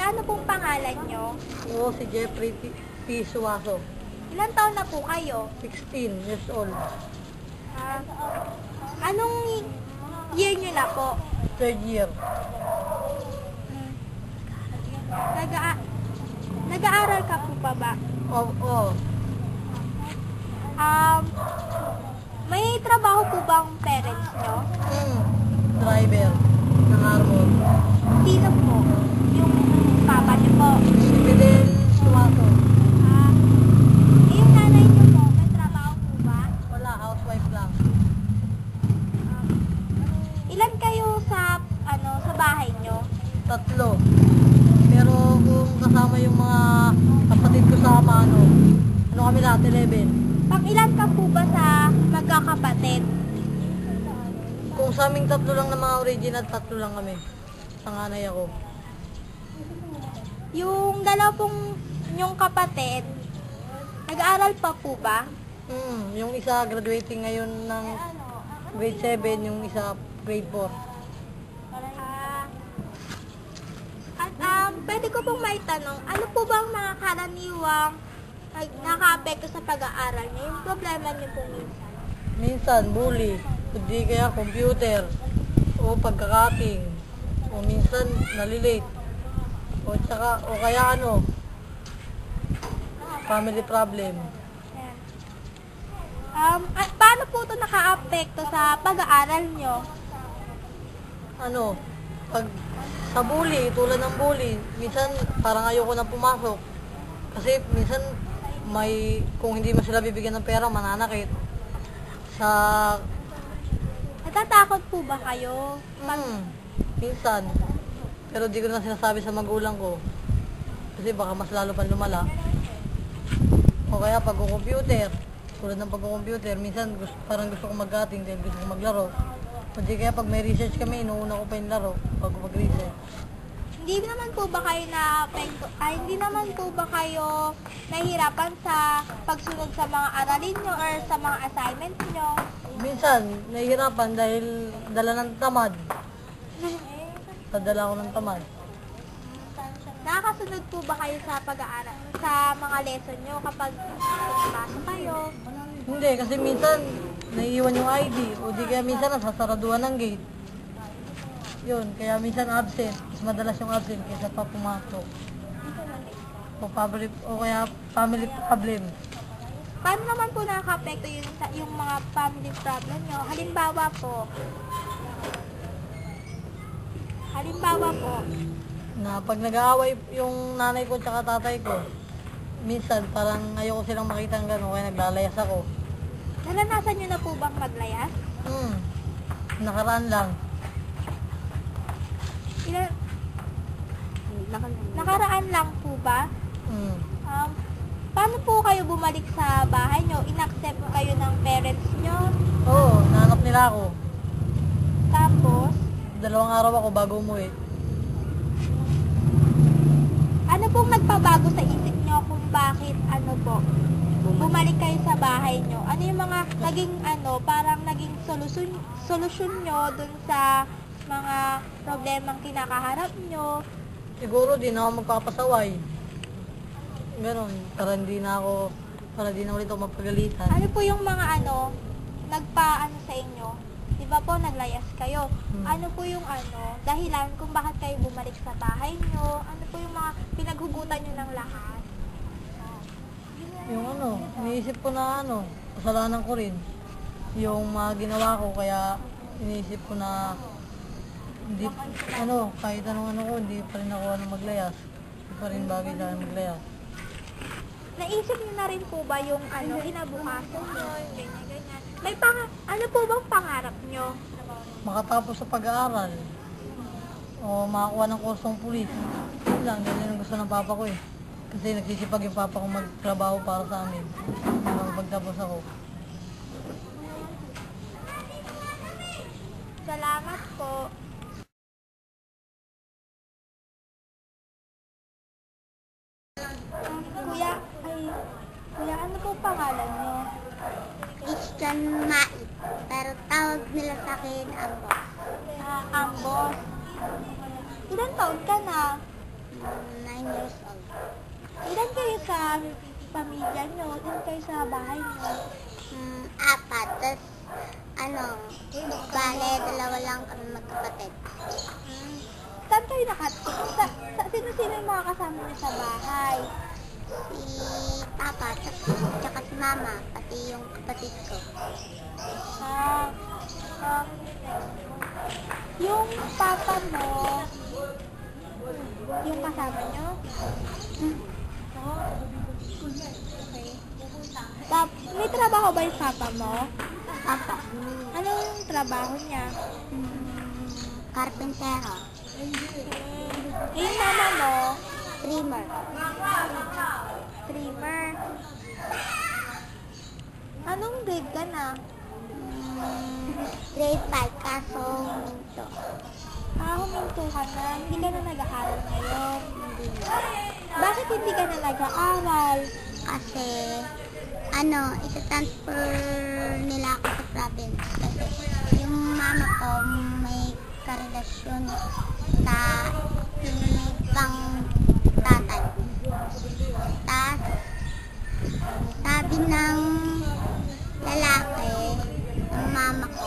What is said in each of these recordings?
ano pong pangalan nyo? Oo, si Jeffrey P. Suwaso. Ilan taon na po kayo? 16 years old. Ah, anong year nyo na po? Third year. Nag-aaral ka po pa ba? Oo. May trabaho po bang parents nyo? Driver ng Armor. Sino po? Yung papa nyo po? Si Fidel Suwaso. Yung nanay nyo po, may trabaho po ba? Wala, housewife lang. Ilan kayo sa sa bahay nyo? 3. Pero kung kasama yung mga kapatid ko sa ama, ano kami lahat, 11. Pang ilan ka po ba sa magkakapatid? Kung sa aming 3 lang na mga original, 3 lang kami. Panganay ako. Yung dalawa pong yung kapatid, nag-aaral pa po ba? Yung isa graduating ngayon ng grade 7, yung isa grade 4. Pwede ko pong maitanong, ano po bang mga karaniwang naka-apekto sa pag-aaral niyo? Yung problema niyo po minsan? Minsan, bully. Hindi kaya computer. O pagkakating. O minsan, nalilate. O kaya family problem. Paano po ito naka-apekto sa pag-aaral niyo? Pag sa bully, tulad ng bully, minsan parang ayoko na pumasok. Kasi minsan kung hindi mo sila bibigyan ng pera, mananakit. Natatakot po ba kayo? Minsan. Pero di ko na sinasabi sa magulang ko. Kasi baka mas lalo pang lumala. O kaya pag-computer. Tulad ng pag-computer, minsan parang gusto ko mag-cutting dahil gusto ko maglaro. O di kaya pag may research kami, inuuna ko pa yung laro pag mag-research. Hindi naman po ba kayo nahihirapan sa pagsunod sa mga aralin nyo or sa mga assignments nyo? Minsan, nahihirapan dahil dala ng tamad. Padala ko ng tamad. Nakakasunod po ba kayo sa pag-aaral, sa mga lesson nyo kapag pumapasok kayo? Hindi, kasi minsan naiiwan yung ID o di kaya minsan nasasaraduhan ng gate. Yun, kaya minsan absent. Mas madalas yung absent kaysa pa pumasok. O kaya family problem. Paano naman po nakaka-apekto yung mga family problem nyo? Halimbawa po, Na pag nag-aaway yung nanay ko at tatay ko, minsan parang ayoko silang makita ng gano'n, kaya naglalayas ako. naranasan nyo na po bang maglayas? Nakaraan lang. Nakaraan lang po ba? Paano po kayo bumalik sa bahay nyo? Inaccept kayo ng parents nyo? Oo, nahanap nila ako. Tapos, 2 araw ako bago umuwi. ano pong nagpabago sa isip nyo kung bakit bumalik kayo sa bahay nyo? Ano yung mga naging parang naging solusyon nyo dun sa mga problemang kinakaharap nyo? Siguro di na ako magpapasaway. Ganon, para di na ulit ako mapagalitan. Ano po yung mga nagpa-ano sa inyo? Di ba po naglayas kayo? Ano po yung dahilan kung bakit kayo bumalik sa bahay nyo? Ano po yung mga pinaghugutan nyo ng lahat? Yung iniisip ko na kasalanan ko rin. Yung mga ginawa ko, kaya iniisip ko na hindi, kahit anong ko, hindi pa rin ako maglayas. Hindi pa rin bagay sa akin maglayas. Naisip nyo na rin po ba yung kinabukasan nyo, ganyan. May ano po bang pangarap nyo? Makatapos sa pag-aaral. O makakuha ng kursong pulis. Yun lang, yun ang gusto ng papa ko eh. Kasi nagsisipag yung papa ko magtrabaho para sa amin. Para pagtapos ako. Salamat po. Kuya, ano po pangalan nyo? Christian Mait, pero tawag nila sa akin Ambos. Ambos. Ilan taon ka na? 9 years old. Ilan kayo sa pamilya nyo? Ilan kayo sa bahay nyo? 4. Tapos, bale, 2 lang kami magkapatid. Saan kayo sino-sino yung mga kasama nyo sa bahay? Si Papa, tsaka si Mama, pati yung kapatid ko. Ah, ah, yung papa mo, yung kasama nyo? Okay. May trabaho ba yung papa mo? Papa, Ano yung trabaho niya? carpentero, Yung mama mo? trimmer. Trimmer. Anong grade ka na? Grade 5, kaso ito. Huminto ka na. Hindi ka na nag-aaral ngayon. Hindi na. Bakit hindi ka na nag-aaral? Kasi, itatransfer nila ako sa province. Kasi yung mama ko may karelasyon sa ibang tatay. Tapos, sabi ng lalaki, ng mama ko,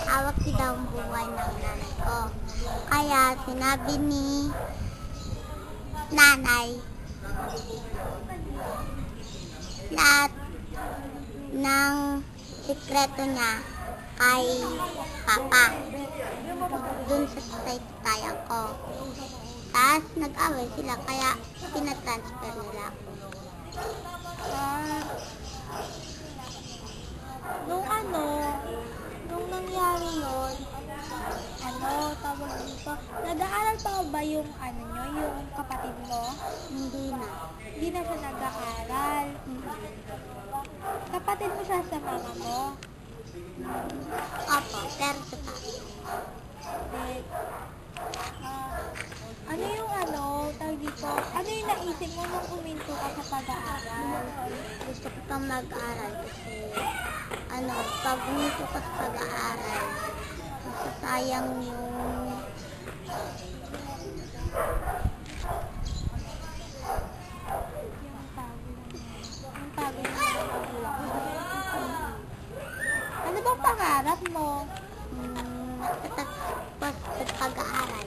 hawak si daw ang buhay ng nanay ko. Kaya sinabi ni nanay, lahat ng sikreto niya kay Papa. Dun sa tatay-tatayan ko. Tapos nag-away sila kaya pinatransfer nila ako. Ah, nung nangyari yun, tawag dito, nag-aaral pa ba yung yung kapatid mo? Hindi na. Hindi na siya nag-aaral. Kapatid mo siya sa mama mo? Opo, pero sa Papa. Eh, tawag dito, ano yung naisip mo nung uminto ka sa pag-aaral? Gusto ko pang mag-aral kasi pag umito ko sa pag-aaral, masasayang yung Yung pagod ng mga magulang mo. Ano bang pangarap mo? matatapos sa pag-aaral.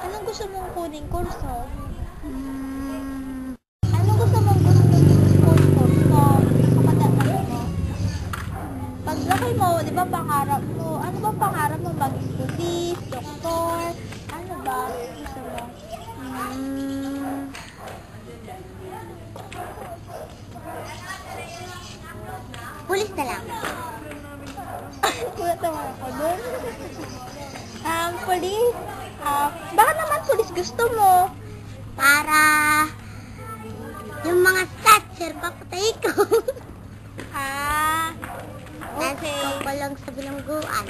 Anong gusto mong kuning kurso? Mm, Anong gusto mong kurso? Kapatid mo? Paglaki mo, di ba pangarap mo? Ano ba pangarap mo? Maging pulis, doktor? Ano ba gusto mo? pulis na lang. Kuya tawa ako dun. Police. Bakit naman police gusto mo? Para yung mga snatcher, papatay ko. Okay. Tapos kukulong sa bilangguan.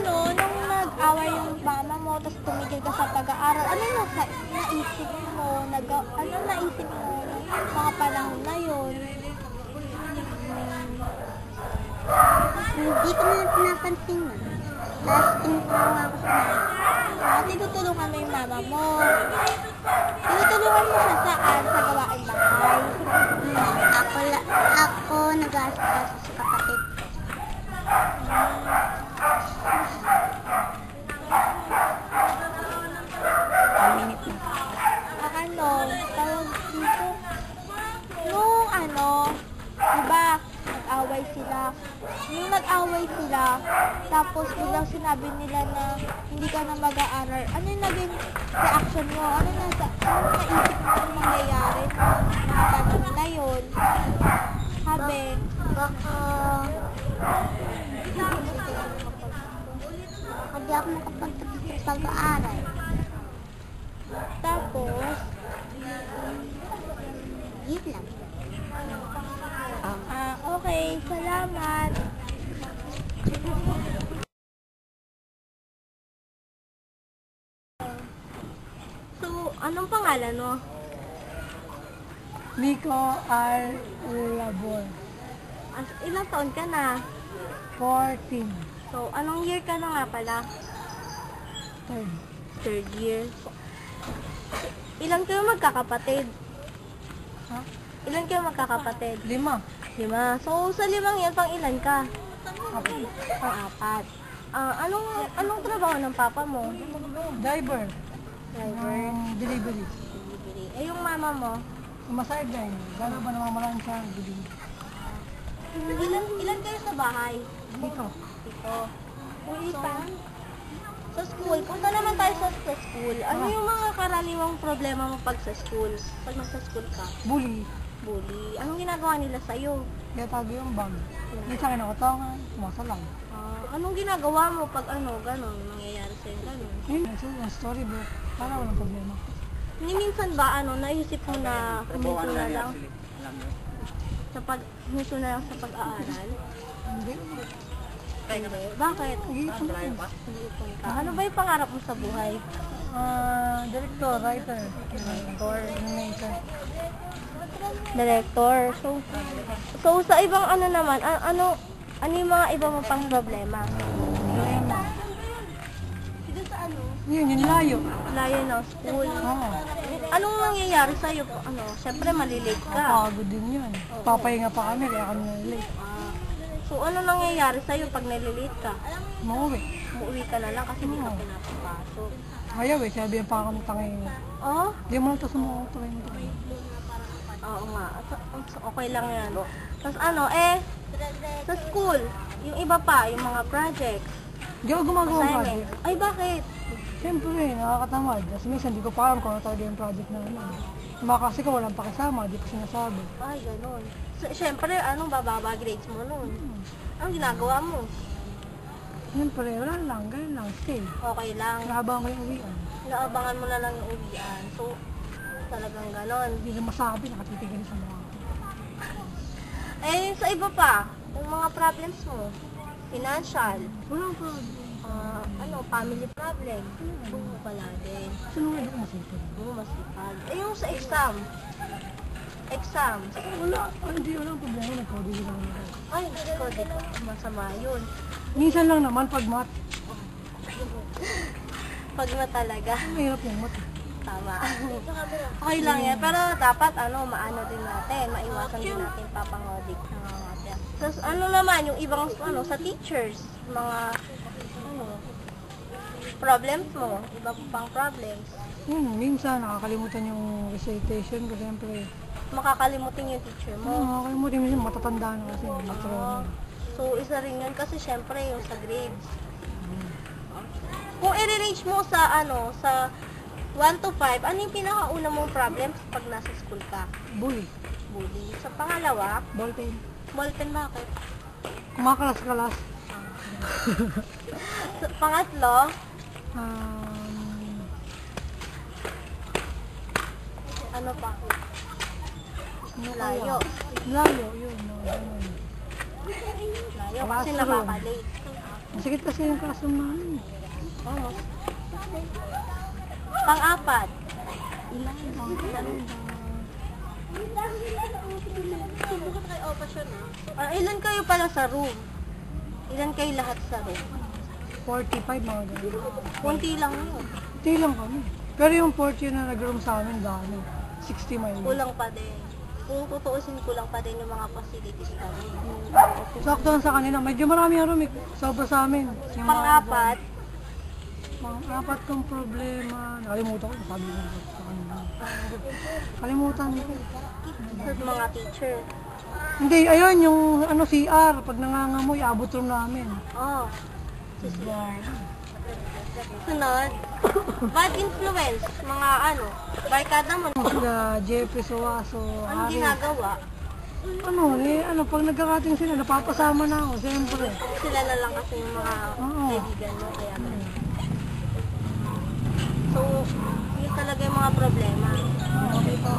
Nung nag-away yung mama mo, tapos tumigil ka sa pag-aaral, ano yung naisip mo? Ano naisip mo nung mga panahon na yun? Hindi ko na pinapansin yun. Tapos tinutulungan ako sa mama. Tinutulungan mo yung mama mo. Tinutulungan mo siya saan? Sa gawaing bahay? Ako nag-aasikaso sa kapatid ko. Tawag dito. Diba, nag-away sila. Nung nag-away sila, tapos biglang sinabi nila na hindi ka na mag-aaral. Ano yung naging reaction mo? Ano naisip mo yung mangyayari nung mga panahon na yun? Sabi, Baka hindi ako nakapagtapos sa pag-aaral. tapos, Yun lang. okay, salamat. So, anong pangalan mo? Nico R. Labor. Ilang taon ka na? 14. So, anong year ka na nga pala? Third. Third year. Ilan kayo magkakapatid? Ha? Ilan kayo magkakapatid? 5. 5. So, sa 5 yan, pang ilan ka? Apo. Pang-4. Anong trabaho ng papa mo? Driver. Driver. Delivery. Eh, yung mama mo? Sumasayad din. Gano'n ba namamalaan siya? Delivery. Ilan kayo sa bahay? Dito. Ito. Sa school, punta naman tayo sa school. Ano yung mga karaniwang problema mo pag sa school? Pag nasa school ka? Bully. Bully. Anong ginagawa nila sa'yo? Kaya tago yung bag. Minsan kinakotongan, sumasalang. Anong ginagawa mo pag ganon, nangyayari sa'yo ganon? Yun, so, yung storybook. Para walang problema. Ni minsan ba, naisip mo na huminto na lang? Huminto na lang sa pag-aaral? Hindi. Hindi. Bakit? Nag-iipon na yun. Nag-iipon ka. Ano ba yung pangarap mo sa buhay? Director, writer, or animator. Director. So sa ibang naman, ano yung mga iba mo pang problema? Problema. Dito sa Yun layo. layo ng school. Oo. Anong nangyayari sa'yo? Syempre malilate ka. Pagod din yun. Papahinga pa kami, kaya kami late. So ano nangyayari sa'yo pag nalilate ka? Mauwi. Umuwi ka na lang kasi hindi ka pinapapasok. Ayaw sabi yung pa kami tangin. Oh? Di mo ito sumukutuin ito. Oo nga. So, okay lang yan. Tapos sa school, yung iba pa, yung mga projects, Di ako gumagawa ng assignment. project. Ay, bakit? Siyempre, nakakatamad. Kasi minsan di ko pa alam kung ano talaga yung project na ano. Kasi ko walang pakisama, di ko sinasabi. Ay, ganun. So, syempre, bababa grades mo nun? Anong ginagawa mo? Siyempre, wala lang, ganun lang, stay. Okay lang. Habang ko yung uwian. Naabangan mo na lang yung uwian. So, talagang ganon. Hindi na masabi, nakatitigil sa mga. Eh, sa iba pa, yung mga problems mo, financial, Walang problem. family problem, wala din. Sunod ako masipag. Masipag. Eh, yung sa exam, Wala, hindi, walang problema. Nagkaudigil lang ako. ay, ko, dito, masama yun. Minsan lang naman pag mat, Pag na talaga, mahirap yung mat. tama. Okay lang yan, pero dapat, maano din natin, maiwasan din natin papangodik. Tapos, naman, yung ibang, sa teachers, mga, problems mo, iba pang problems. Minsan nakakalimutan yung recitation ko siyempre. Makakalimutin yung teacher mo. Nakakalimutan minsan matatanda na kasi matrona. So, isa rin yun kasi syempre yung sa grades. Kung i-range mo sa sa 1 to 5, ano yung pinakauna mong problems pag nasa school ka? Bully. Bully. Sa pangalawa, Ballpen. ballpen bakit? Kumakalas-kalas. Sa pangatlo, ano pa? Layo. Layo, yun. No, ganun. Layo kasi Classroom. nakaka-late. Masakit kasi yung classroom namin. Oh. Pang-apat. Ilan kayo pala sa room? Ilan kayo lahat sa room? 45 mga ganun. Kunti lang yun. Hindi lang kami. Pero yung 40 na nag-room sa amin, dami. 60 miles. Kulang pa din. Kung tutuusin, kulang pa din yung mga facilities namin. Sakto lang sa kanila. Medyo marami ang room. Sobra sa amin. Yung Pang-apat, mga apat kong problema. Nakalimutan ko. Sabi ko sa kanila. Kalimutan ko. sa mga teacher. Hindi, ayun, yung CR. Pag nangangamoy, abot room namin. Oh. Sunod, bad influence, mga barkada mo. Jeffrey Suwaso, Anong Ari. ginagawa? Pag nagkakating sila, napapasama na ako, siyempre. Sila na lang kasi yung mga Oo. kaibigan mo, kaya So, yun talaga yung mga problema. Okay po.